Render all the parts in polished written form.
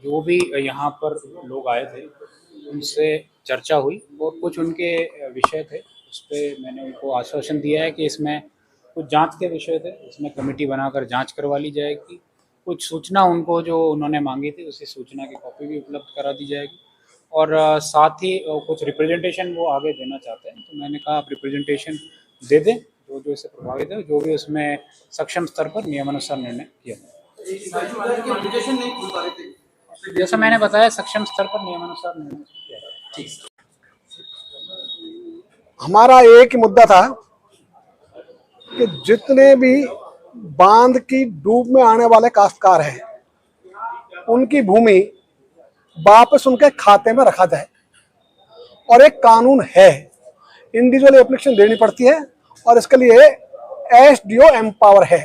जो भी यहाँ पर लोग आए थे उनसे चर्चा हुई और कुछ उनके विषय थे, उस पर मैंने उनको आश्वासन दिया है कि इसमें कुछ जांच के विषय थे, इसमें कमेटी बनाकर जांच करवा ली जाएगी। कुछ सूचना उनको जो उन्होंने मांगी थी उसी सूचना की कॉपी भी उपलब्ध करा दी जाएगी और साथ ही कुछ रिप्रेजेंटेशन वो आगे देना चाहते हैं, तो मैंने कहा आप रिप्रेजेंटेशन दे दें जो जो इससे प्रभावित है, जो भी उसमें सक्षम स्तर पर नियमानुसार निर्णय किया जाए। जैसा मैंने बताया सक्षम स्तर पर नियमानुसार निर्णय किया जाए। हमारा एक ही मुद्दा था कि जितने भी बांध की डूब में आने वाले काश्तकार हैं उनकी भूमि वापस उनके खाते में रखा जाए। और एक कानून है, इंडिविजुअल एप्लीकेशन देनी पड़ती है और इसके लिए एसडीओ एम्पावर है,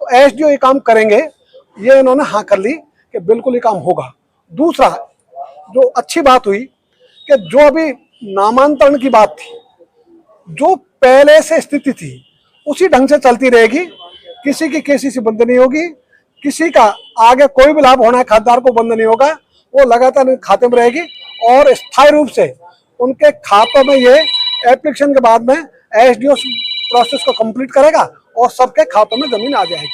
तो एसडीओ ये काम करेंगे। ये इन्होंने हाँ कर ली कि बिल्कुल ये काम होगा। दूसरा जो अच्छी बात हुई कि जो अभी नामांतरण की बात थी, जो पहले से स्थिति थी उसी ढंग से चलती रहेगी, किसी की केसीसी बंद नहीं होगी, किसी का आगे कोई भी लाभ होना है खातेदार को बंद नहीं होगा, वो लगातार खाते में रहेगी और स्थायी रूप से उनके खातों में ये एप्लीकेशन के बाद में एसडीओ प्रोसेस को कंप्लीट करेगा और सबके खातों में जमीन आ जाएगी।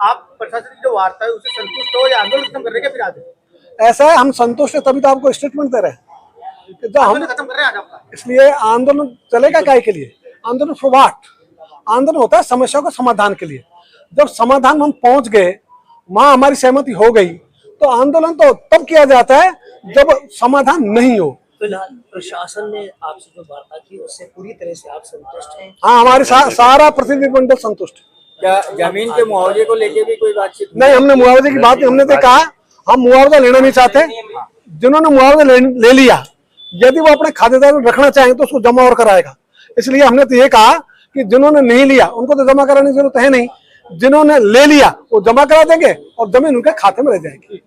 आप प्रशासन की जो वार्ता है उससे संतुष्ट हो या आंदोलन खत्म करने के फिर आगे? ऐसा है, हम संतुष्ट है तभी तो आपको स्टेटमेंट दे रहे हैं। तो हम खत्म कर रहे हैं आज आपका, इसलिए आंदोलन चलेगा काय के लिए? आंदोलन फॉर व्हाट? आंदोलन होता है समस्या को समाधान के लिए। जब समाधान हम पहुंच गए, वहां हमारी सहमति हो गई, तो आंदोलन तो तब किया जाता है जब समाधान नहीं हो। फिलहाल प्रशासन ने आपसे जो वार्ता की उससे पूरी तरह से आप संतुष्ट हैं? हाँ, हमारे सारा प्रतिनिधिमंडल संतुष्ट है। क्या जमीन के मुआवजे को लेके भी कोई बातचीत नहीं, हमने मुआवजे की बात हमने तो कहा हम मुआवजा लेना नहीं चाहते। जिन्होंने मुआवजा ले लिया, यदि वो अपने खातेदार में रखना चाहें तो उसको जमा और कराएगा। इसलिए हमने तो ये कहा कि जिन्होंने नहीं लिया उनको तो जमा कराने की जरूरत है नहीं, जिन्होंने ले लिया वो जमा करा देंगे और जमीन उनके खाते में रह जाएगी।